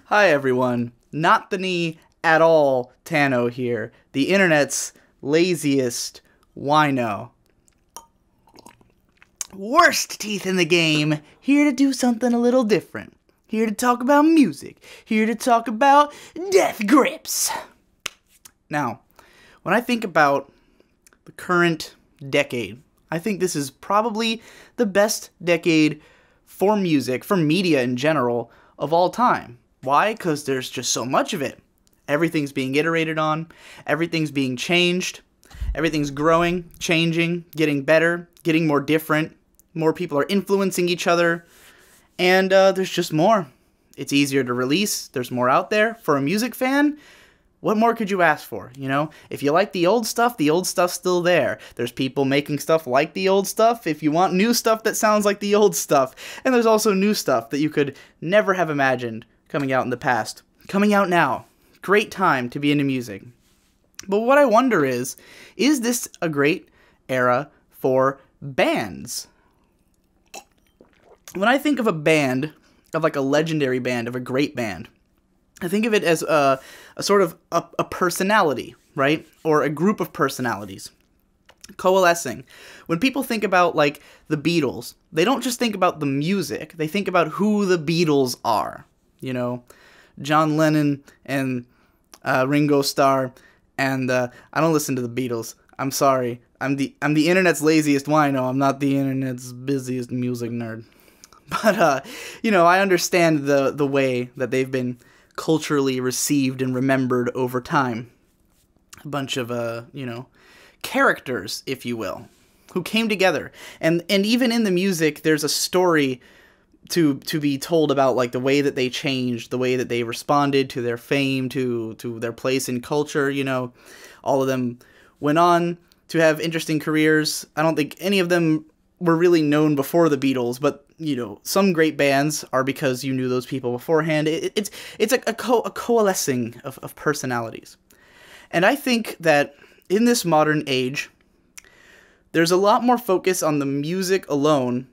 Hi everyone, not the knee at all Tano here, the internet's laziest wino. Worst teeth in the game, here to do something a little different. Here to talk about music, here to talk about death grips. Now, when I think about the current decade, I think this is probably the best decade for music, for media in general, of all time. Why? Because there's just so much of it. Everything's being iterated on, everything's being changed, everything's growing, changing, getting better, getting more different, more people are influencing each other, and there's just more. It's easier to release, there's more out there. For a music fan, what more could you ask for, you know? If you like the old stuff's still there. There's people making stuff like the old stuff if you want new stuff that sounds like the old stuff. And there's also new stuff that you could never have imagined coming out in the past. Coming out now. Great time to be into music. But what I wonder is this a great era for bands? When I think of a band, of like a legendary band, of a great band, I think of it as a sort of a personality, right? Or a group of personalities coalescing. When people think about, like, the Beatles, they don't just think about the music. They think about who the Beatles are. You know, John Lennon and Ringo Starr, and I don't listen to the Beatles. I'm sorry. I'm the internet's laziest wino. I'm not the internet's busiest music nerd. But, you know, I understand the way that they've been culturally received and remembered over time. A bunch of, you know, characters, if you will, who came together. And even in the music, there's a story to be told about, like, the way that they changed, the way that they responded to their fame, to their place in culture, you know. All of them went on to have interesting careers. I don't think any of them were really known before the Beatles, but, you know, some great bands are because you knew those people beforehand. It's a coalescing of personalities. And I think that in this modern age, there's a lot more focus on the music alone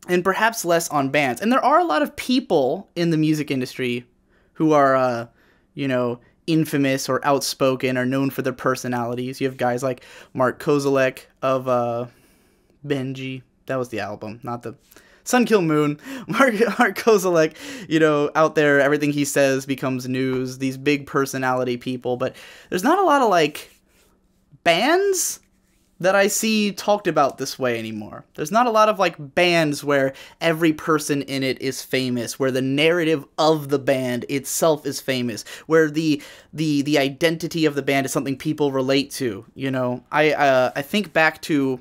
and perhaps less on bands. And there are a lot of people in the music industry who are, you know, infamous or outspoken or known for their personalities. You have guys like Mark Kozelek of Benji. That was the album, not the Sun Kill Moon. Mark Kozelek, you know, out there, everything he says becomes news. These big personality people, but there's not a lot of, like, bands that I see talked about this way anymore. There's not a lot of, like, bands where every person in it is famous, where the narrative of the band itself is famous, where the identity of the band is something people relate to. You know, I think back to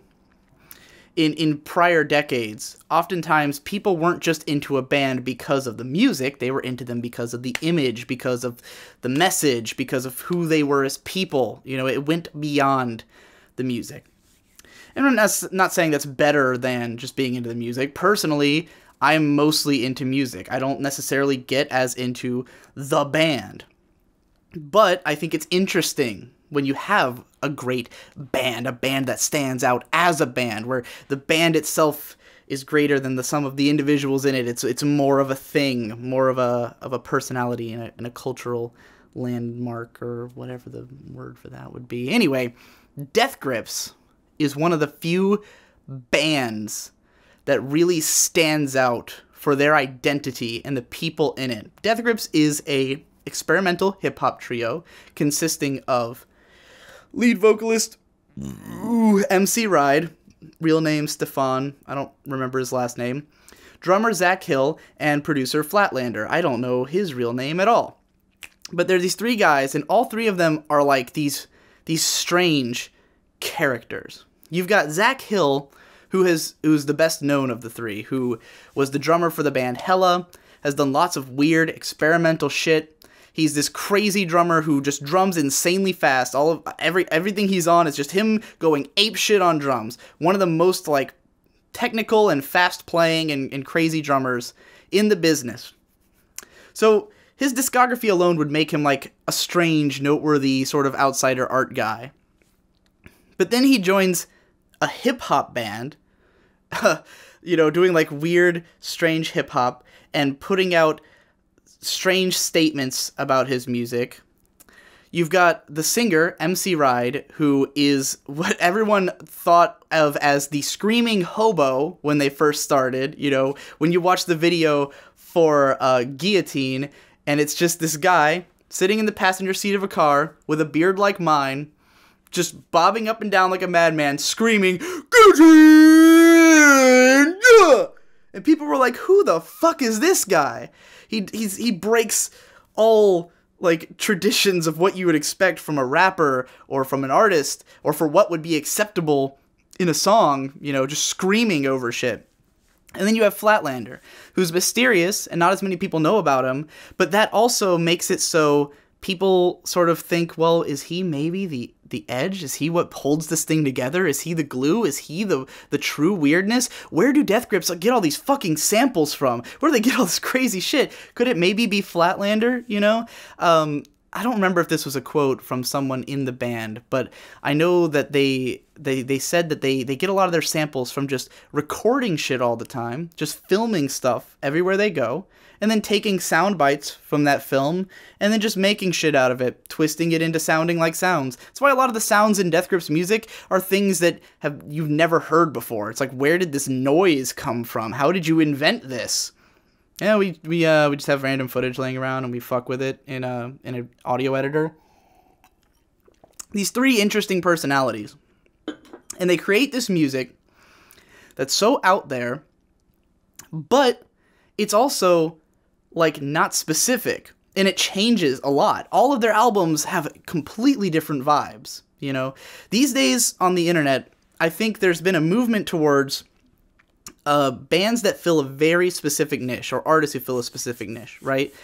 in prior decades, oftentimes people weren't just into a band because of the music, they were into them because of the image, because of the message, because of who they were as people. You know, it went beyond the music. And I'm not saying that's better than just being into the music. Personally, I'm mostly into music. I don't necessarily get as into the band. But I think it's interesting when you have a great band, a band that stands out as a band, where the band itself is greater than the sum of the individuals in it. It's more of a thing, more of a personality and a cultural landmark, or whatever the word for that would be. Anyway, Death Grips is one of the few bands that really stands out for their identity and the people in it. Death Grips is a experimental hip-hop trio consisting of lead vocalist MC Ride, real name Stefan, I don't remember his last name, drummer Zach Hill, and producer Flatlander. I don't know his real name at all. But there are these three guys, and all three of them are like these strange characters. You've got Zach Hill, who's the best known of the three, who was the drummer for the band Hella, has done lots of weird experimental shit. He's this crazy drummer who just drums insanely fast. Everything he's on is just him going ape shit on drums. One of the most, like, technical and fast playing and crazy drummers in the business. So his discography alone would make him like a strange, noteworthy sort of outsider art guy. But then he joins a hip-hop band you know, doing like weird, strange hip hop and putting out strange statements about his music. You've got the singer, MC Ride, who is what everyone thought of as the screaming hobo when they first started. You know, when you watch the video for Guillotine, and it's just this guy sitting in the passenger seat of a car with a beard like mine, just bobbing up and down like a madman, screaming, Guillotine! Yeah! And people were like, who the fuck is this guy? He breaks all like traditions of what you would expect from a rapper or from an artist or for what would be acceptable in a song, you know, just screaming over shit. And then you have Flatlander, who's mysterious and not as many people know about him, but that also makes it so people sort of think, well, is he maybe the edge? Is he what holds this thing together? Is he the glue? Is he the true weirdness? Where do Death Grips get all these fucking samples from? Where do they get all this crazy shit? Could it maybe be Flatlander, you know? I don't remember if this was a quote from someone in the band, but I know that they said that they get a lot of their samples from just recording shit all the time, just filming stuff everywhere they go, and then taking sound bites from that film, and then just making shit out of it, twisting it into sounding like sounds. That's why a lot of the sounds in Death Grips music are things that you've never heard before. It's like, where did this noise come from? How did you invent this? Yeah, we just have random footage laying around and we fuck with it in an audio editor. These three interesting personalities, and they create this music that's so out there, but it's also like not specific, and it changes a lot. All of their albums have completely different vibes, you know. These days on the internet, I think there's been a movement towards bands that fill a very specific niche, or artists who fill a specific niche, right?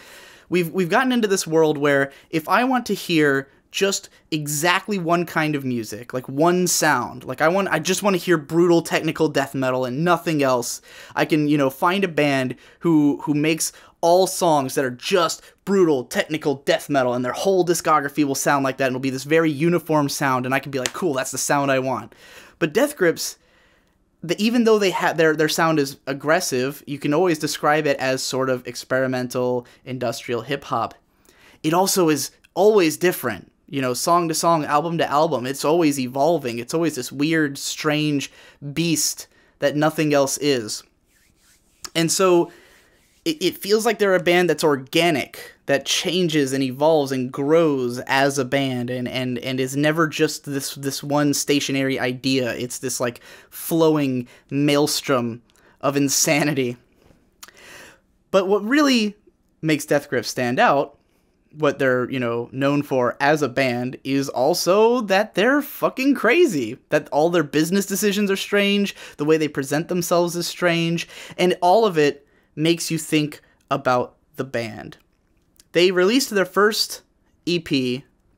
We've gotten into this world where if I want to hear just exactly one kind of music, like one sound, like I just want to hear brutal technical death metal and nothing else, I can, you know, find a band who makes all songs that are just brutal technical death metal, and their whole discography will sound like that, and it'll be this very uniform sound, and I can be like, cool, that's the sound I want. But Death Grips, even though they have their sound is aggressive, you can always describe it as sort of experimental industrial hip hop. It also is always different, you know, song to song, album to album. It's always evolving. It's always this weird, strange beast that nothing else is. And so it feels like they're a band that's organic, that changes and evolves and grows as a band, and is never just this one stationary idea. It's this like flowing maelstrom of insanity. But what really makes Death Grips stand out, what they're, you know, known for as a band, is also that they're fucking crazy. That all their business decisions are strange, the way they present themselves is strange, and all of it makes you think about the band. They released their first EP,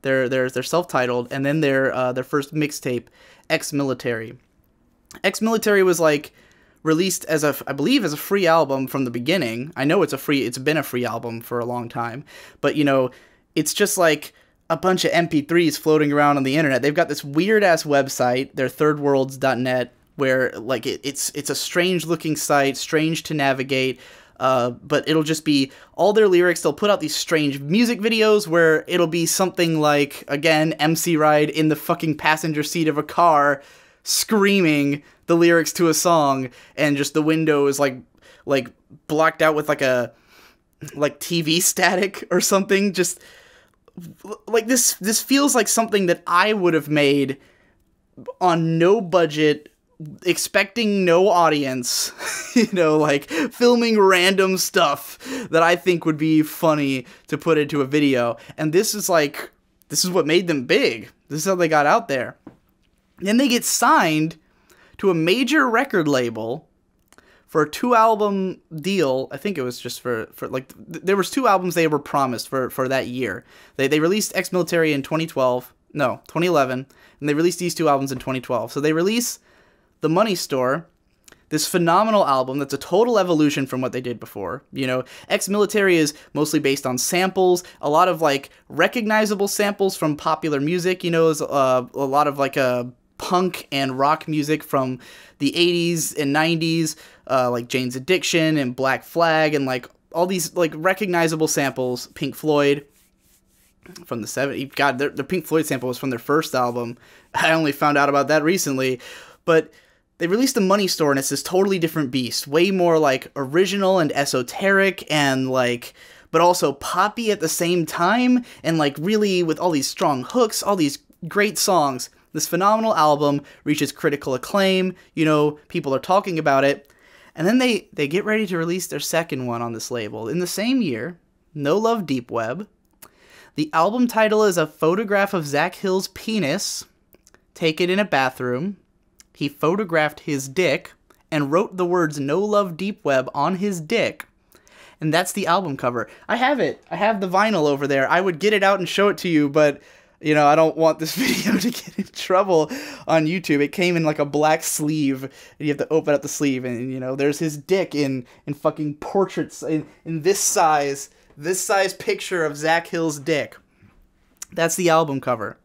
their self-titled, and then their first mixtape, Ex-Military. Ex-Military was like released as I believe as a free album from the beginning. I know it's been a free album for a long time, but you know, it's just like a bunch of MP3s floating around on the internet. They've got this weird ass website, their thirdworlds.net, where like it's a strange looking site, strange to navigate, but it'll just be all their lyrics. They'll put out these strange music videos where it'll be something like, again, MC Ride in the fucking passenger seat of a car screaming the lyrics to a song, and just the window is like blocked out with like TV static or something. Just like this feels like something that I would have made on no budget, expecting no audience, you know, like filming random stuff that I think would be funny to put into a video. And this is what made them big. This is how they got out there. Then they get signed to a major record label for a 2-album deal. I think it was just for like, there was 2 albums they were promised for that year. They released Ex-Military in 2011, and they released these 2 albums in 2012. So they release The Money Store, this phenomenal album that's a total evolution from what they did before. You know, Ex-Military is mostly based on samples, a lot of like recognizable samples from popular music. You know, there's a lot of like punk and rock music from the 80s and 90s, like Jane's Addiction and Black Flag and like all these like recognizable samples. Pink Floyd from the 70s. God, the Pink Floyd sample was from their first album. I only found out about that recently. But they released the Money Store, and it's this totally different beast. Way more like original and esoteric and like, but also poppy at the same time. And like really with all these strong hooks, all these great songs. This phenomenal album reaches critical acclaim. You know, people are talking about it. And then they get ready to release their second one on this label. In the same year, No Love Deep Web. The album title is a photograph of Zach Hill's penis taken in a bathroom. He photographed his dick and wrote the words No Love Deep Web on his dick. And that's the album cover. I have it. I have the vinyl over there. I would get it out and show it to you, but you know, I don't want this video to get in trouble on YouTube. It came in like a black sleeve, and you have to open up the sleeve, and you know, there's his dick in fucking portraits in this size picture of Zach Hill's dick. That's the album cover.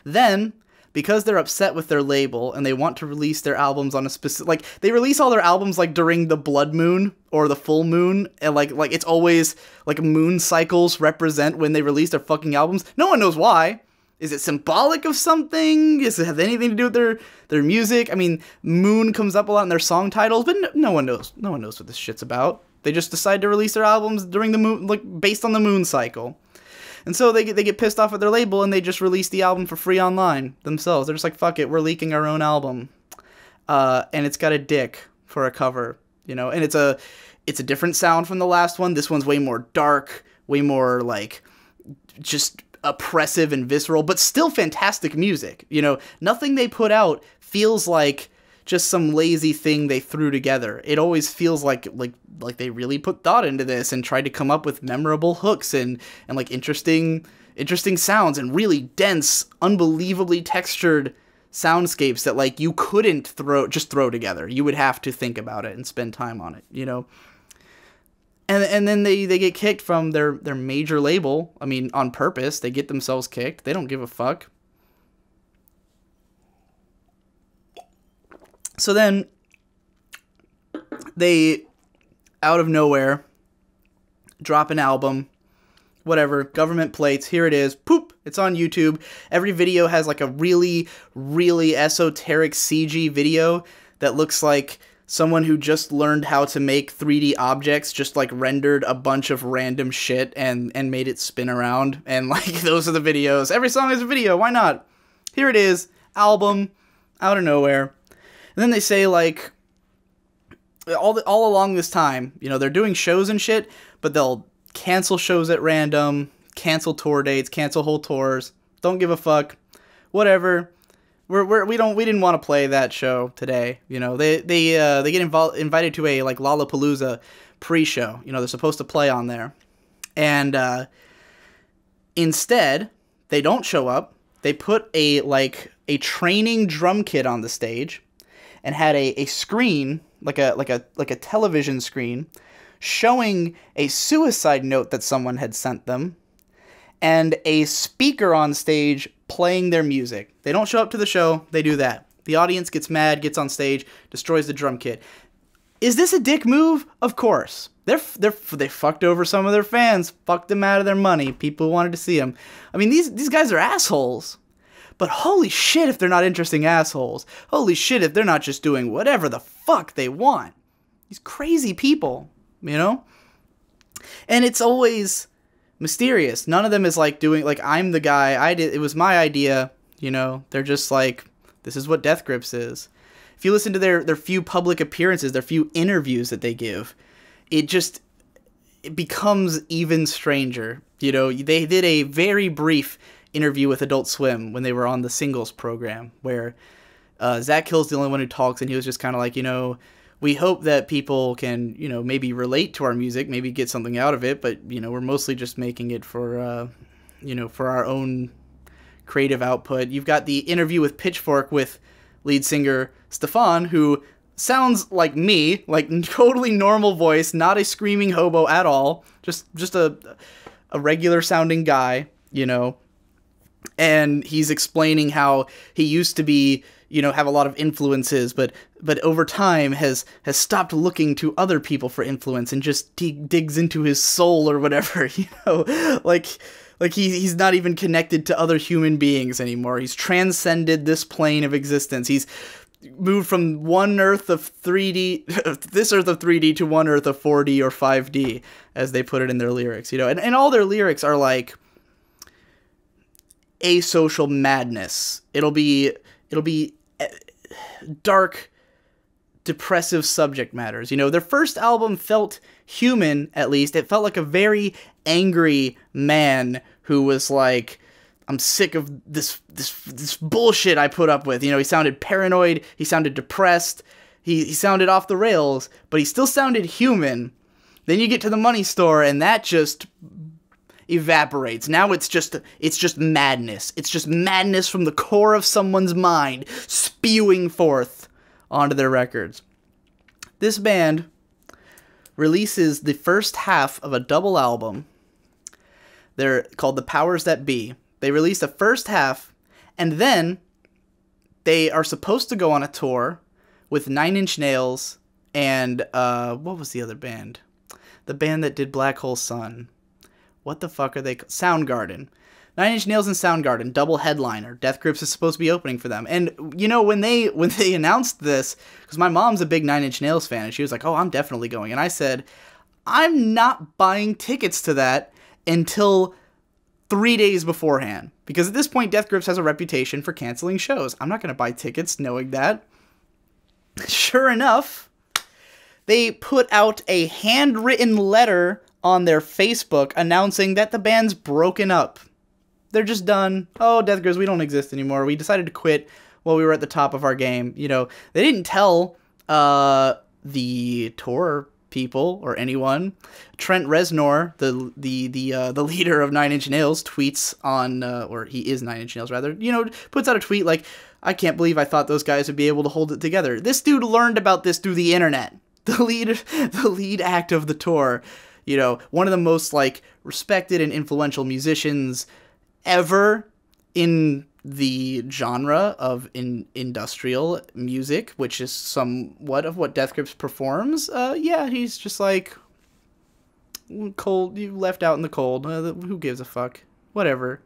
Then, because they're upset with their label and they want to release their albums on a specific, like they release all their albums like during the blood moon or the full moon, and like it's always like moon cycles represent when they release their fucking albums. No one knows why. Is it symbolic of something? Does it have anything to do with their music? I mean, moon comes up a lot in their song titles, but no one knows. No one knows what this shit's about. They just decide to release their albums during the moon, like based on the moon cycle. And so they get pissed off at their label, and they just release the album for free online themselves. They're just like, fuck it, we're leaking our own album. And it's got a dick for a cover, you know, and it's a different sound from the last one. This one's way more dark, way more like just oppressive and visceral, but still fantastic music. You know, nothing they put out feels like just some lazy thing they threw together. It always feels like they really put thought into this and tried to come up with memorable hooks and like interesting sounds and really dense, unbelievably textured soundscapes that like you couldn't throw together. You would have to think about it and spend time on it, you know. And then they get kicked from their major label. I mean, on purpose. They get themselves kicked. They don't give a fuck. So then they, out of nowhere, drop an album. Whatever, government plates, here it is. Poop, it's on YouTube. Every video has like a really, really esoteric CG video that looks like someone who just learned how to make 3D objects just like rendered a bunch of random shit and made it spin around. And like those are the videos. Every song is a video, why not? Here it is, album, out of nowhere. And then they say like, all along this time, you know, they're doing shows and shit, but they'll cancel shows at random, cancel tour dates, cancel whole tours. Don't give a fuck. Whatever. We didn't want to play that show today. You know, they get invited to a like Lollapalooza pre-show. You know, they're supposed to play on there, and instead they don't show up. They put a training drum kit on the stage, and had a screen like a television screen showing a suicide note that someone had sent them, and a speaker on stage playing their music. They don't show up to the show, they do that. The audience gets mad, gets on stage, destroys the drum kit. Is this a dick move? Of course. They fucked over some of their fans, fucked them out of their money, people who wanted to see them. I mean, these guys are assholes. But holy shit if they're not interesting assholes. Holy shit if they're not just doing whatever the fuck they want. These crazy people, you know? And it's always mysterious. None of them is like doing, like, I'm the guy, it was my idea, you know? They're just like, this is what Death Grips is. If you listen to their few public appearances, their few interviews that they give, it becomes even stranger. You know, they did a very brief interview with Adult Swim when they were on the singles program, where Zach Hill's the only one who talks, and he was just kind of like, you know, we hope that people can, you know, maybe relate to our music, maybe get something out of it, but, you know, we're mostly just making it for, you know, for our own creative output. You've got the interview with Pitchfork with lead singer Stefan, who sounds like me, like totally normal voice, not a screaming hobo at all, just a regular sounding guy, you know. and he's explaining how he used to be, have a lot of influences, but over time has stopped looking to other people for influence and just digs into his soul or whatever, like he's not even connected to other human beings anymore. He's transcended this plane of existence. He's moved from one earth of 3D, this earth of 3D, to one earth of 4D or 5D, as they put it in their lyrics, and all their lyrics are like asocial madness. It'll be dark, depressive subject matters. Their first album felt human, at least. It felt like a very angry man who was like, I'm sick of this bullshit I put up with. He sounded paranoid, he sounded depressed, he sounded off the rails, but he still sounded human. Then you get to the Money Store, and that just evaporates. Now it's just madness. It's just madness from the core of someone's mind, spewing forth onto their records. This band releases the first half of a double album. They're called The Powers That Be. They release the first half, and then they are supposed to go on a tour with 9 Inch Nails and, what was the other band? The band that did Black Hole Sun. What the fuck are they called? Soundgarden. 9 Inch Nails and Soundgarden, double headliner. Death Grips is supposed to be opening for them. And, when they announced this, because my mom's a big 9 Inch Nails fan, and she was like, oh, I'm definitely going. And I said, I'm not buying tickets to that until 3 days beforehand. Because at this point, Death Grips has a reputation for canceling shows. I'm not going to buy tickets knowing that. Sure enough, they put out a handwritten letter on their Facebook announcing that the band's broken up. They're just done. Oh, Death Grips, we don't exist anymore. We decided to quit while we were at the top of our game. They didn't tell the tour people or anyone. Trent Reznor, the leader of 9 Inch Nails, tweets on, or he is 9 Inch Nails rather, puts out a tweet like, I can't believe I thought those guys would be able to hold it together. This dude learned about this through the internet. The lead act of the tour, one of the most respected and influential musicians ever in the genre of industrial music, which is somewhat of what Death Grips performs. He's just cold. You left out in the cold. Who gives a fuck? Whatever.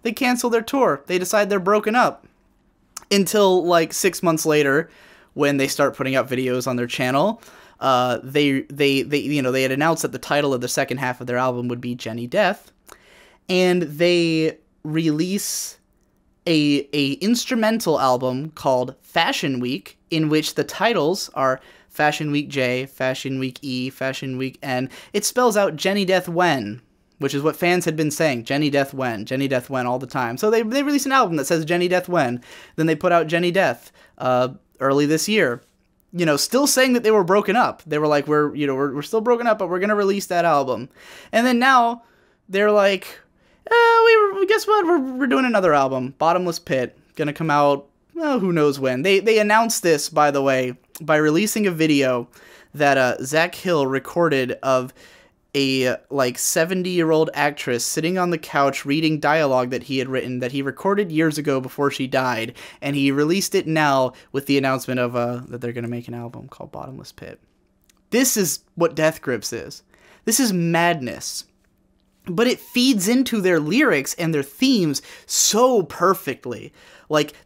They cancel their tour. They decide they're broken up. Until 6 months later, when they start putting out videos on their channel, they had announced that the title of the second half of their album would be Jenny Death, and they release a instrumental album called Fashion Week, in which the titles are Fashion Week J, Fashion Week E, Fashion Week N. It spells out Jenny Death When, which is what fans had been saying, Jenny Death When all the time. So they released an album that says Jenny Death When, then they put out Jenny Death early this year. Still saying that they were broken up. They were like, we're still broken up, but we're going to release that album. And then now they're like, guess what? We're doing another album, Bottomless Pit, going to come out, who knows when. They announced this, by the way, by releasing a video that Zach Hill recorded of a 70-year-old actress sitting on the couch reading dialogue that he had written that he recorded years ago before she died, and he released it now with the announcement of that they're going to make an album called Bottomless Pit. This is what Death Grips is. This is madness. But it feeds into their lyrics and their themes so perfectly.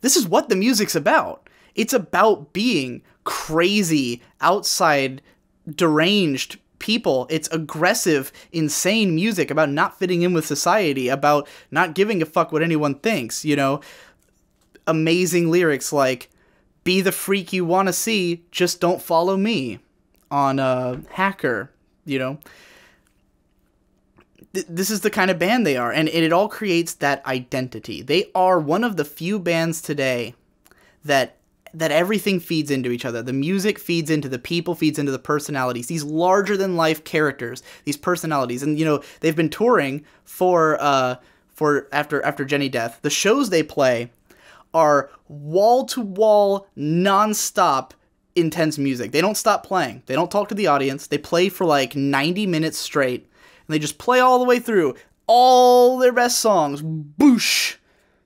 This is what the music's about. It's about being crazy, outside, deranged people. It's aggressive, insane music about not fitting in with society, about not giving a fuck what anyone thinks, Amazing lyrics like, be the freak you want to see, just don't follow me, on Hacker, This is the kind of band they are, and it all creates that identity. They are one of the few bands today that everything feeds into each other. The music feeds into the people, feeds into the personalities. These larger-than-life characters, these personalities. And, they've been touring for after Jenny Death. The shows they play are wall-to-wall, non-stop, intense music. They don't stop playing. They don't talk to the audience. They play for 90 minutes straight. And they just play all the way through. All their best songs. Boosh!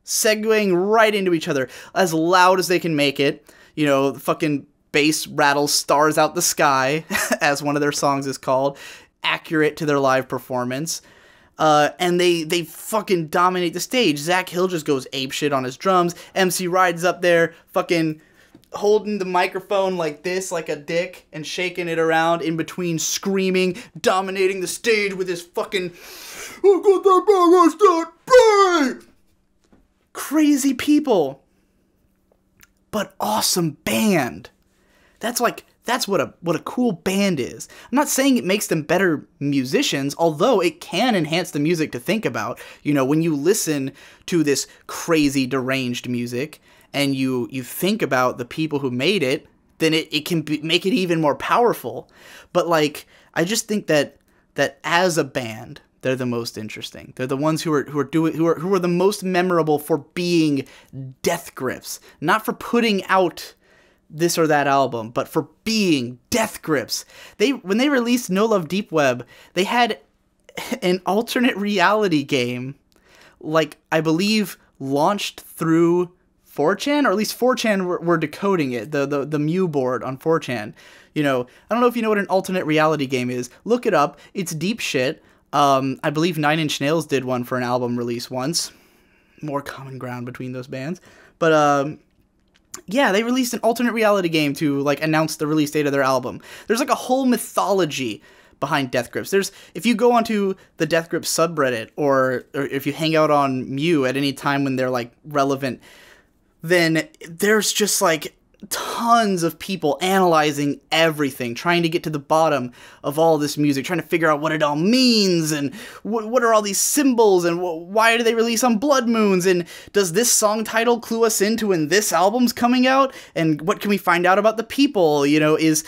segueing right into each other, as loud as they can make it. You know, the fucking bass rattles stars out the sky, as one of their songs is called, accurate to their live performance. And they fucking dominate the stage. Zach Hill just goes apeshit on his drums. MC Ride's up there fucking holding the microphone like this, like a dick, and shaking it around in between, screaming, dominating the stage with his fucking "I got that bang, crazy people, but awesome band. That's what a cool band is. I'm not saying it makes them better musicians, although it can enhance the music to think about. You know, when you listen to this crazy, deranged music, and you think about the people who made it, then it can make it even more powerful. But, like, I just think that as a band, they're the most interesting. They're the ones who are the most memorable for being Death Grips, not for putting out this or that album, but for being Death Grips. When they released No Love Deep Web, they had an alternate reality game, like, I believe launched through 4chan, or at least 4chan were decoding it, the Mew board on 4chan. You know, I don't know if you know what an alternate reality game is. Look it up. It's deep shit. I believe 9 Inch Nails did one for an album release once. More common ground between those bands. But, yeah, they released an alternate reality game to, like, announce the release date of their album. There's, like, a whole mythology behind Death Grips. If you go onto the Death Grips subreddit, or if you hang out on Mew at any time when they're, like, relevant, then there's just, like, tons of people analyzing everything, trying to get to the bottom of all this music, trying to figure out what it all means, and what are all these symbols, and why do they release on blood moons, and does this song title clue us into when this album's coming out, and what can we find out about the people? You know, is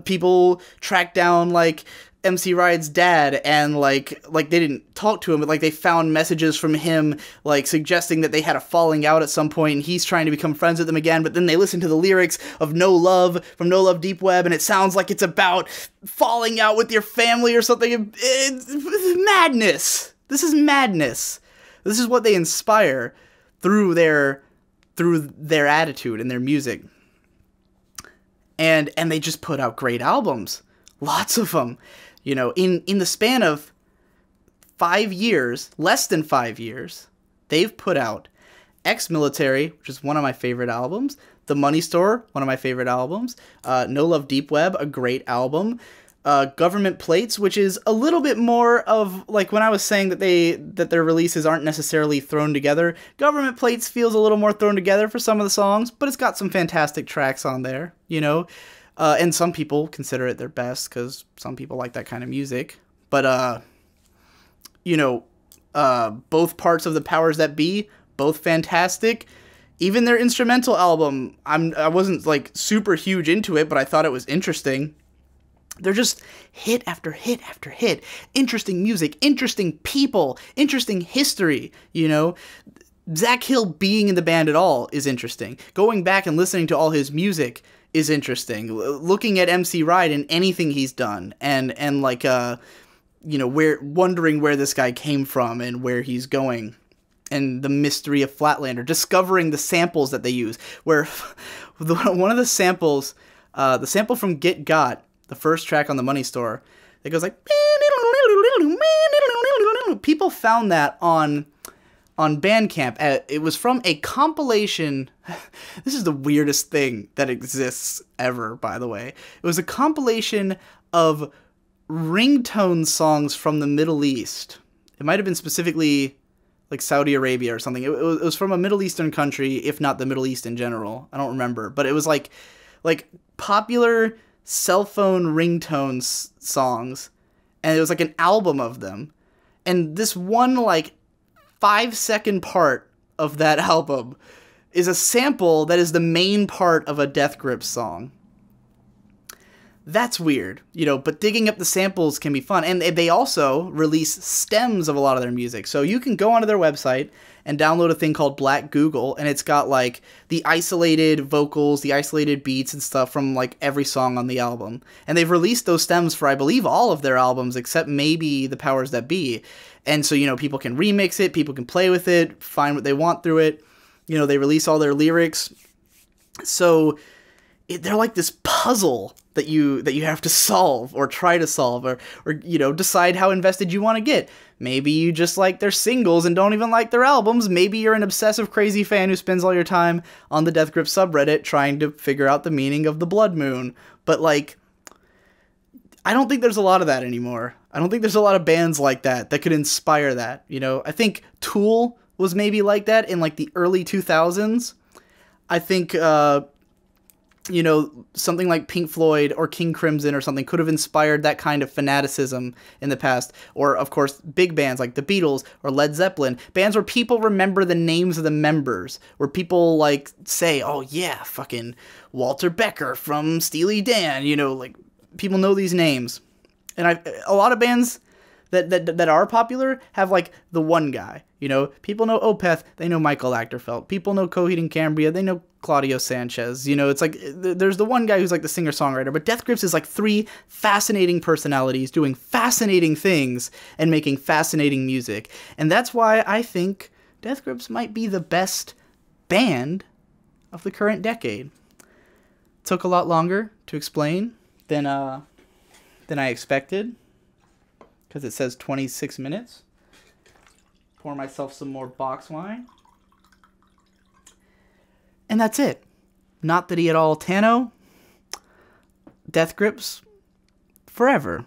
people track down, like, MC Ride's dad, and like they didn't talk to him, but like they found messages from him, like suggesting that they had a falling out at some point, and he's trying to become friends with them again, but then they listen to the lyrics of No Love from No Love Deep Web, and it sounds like it's about falling out with your family or something. It's madness. This is madness. This is what they inspire through their attitude and their music. And they just put out great albums. Lots of them. You know, in the span of 5 years, less than 5 years, they've put out Ex-Military, which is one of my favorite albums, The Money Store, one of my favorite albums, No Love Deep Web, a great album, Government Plates, which is a little bit more of, like, when I was saying that their releases aren't necessarily thrown together, Government Plates feels a little more thrown together for some of the songs, but it's got some fantastic tracks on there, you know. And some people consider it their best, because some people like that kind of music. But, you know, both parts of the Powers That Be, both fantastic. Even their instrumental album, I wasn't, like, super huge into it, but I thought it was interesting. They're just hit after hit after hit. Interesting music, interesting people, interesting history, you know. Zach Hill being in the band at all is interesting. Going back and listening to all his music is interesting. Looking at MC Ride and anything he's done, and like, you know, wondering where this guy came from and where he's going, and the mystery of Flatlander, discovering the samples that they use, where one of the samples, the sample from Get Got, the first track on The Money Store, it goes like, people found that on Bandcamp. It was from a compilation. This is the weirdest thing that exists ever, by the way. It was a compilation of ringtone songs from the Middle East. It might have been specifically like Saudi Arabia or something. It was from a Middle Eastern country, if not the Middle East in general. I don't remember, but it was like popular cell phone ringtone songs, and it was like an album of them. And this one, like, 5-second part of that album is a sample that is the main part of a Death Grips song. That's weird, you know, but digging up the samples can be fun. And they also release stems of a lot of their music. So you can go onto their website and download a thing called Black Google, and it's got like the isolated vocals, the isolated beats and stuff from like every song on the album. And they've released those stems for, I believe, all of their albums except maybe The Powers That Be. And so, you know, people can remix it, people can play with it, find what they want through it. You know, they release all their lyrics. So they're like this puzzle that you have to solve or try to solve or you know, decide how invested you want to get. Maybe you just like their singles and don't even like their albums. Maybe you're an obsessive crazy fan who spends all your time on the Death Grip subreddit trying to figure out the meaning of the Blood Moon. But like, I don't think there's a lot of that anymore. I don't think there's a lot of bands like that could inspire that, you know. I think Tool was maybe like that in like the early 2000s. I think you know, something like Pink Floyd or King Crimson or something could have inspired that kind of fanaticism in the past. Or, of course, big bands like the Beatles or Led Zeppelin. Bands where people remember the names of the members. Where people, like, say, oh, yeah, fucking Walter Becker from Steely Dan. You know, like, people know these names. And a lot of bands that are popular have, like, the one guy. You know, people know Opeth, they know Michael Achterfeld. People know Coheed and Cambria, they know Claudio Sanchez. You know, it's like, there's the one guy who's like the singer-songwriter, but Death Grips is like three fascinating personalities doing fascinating things and making fascinating music. And that's why I think Death Grips might be the best band of the current decade. Took a lot longer to explain than I expected, because it says 26 minutes. Pour myself some more box wine. And that's it. Not that he at all Tano. Death Grips forever.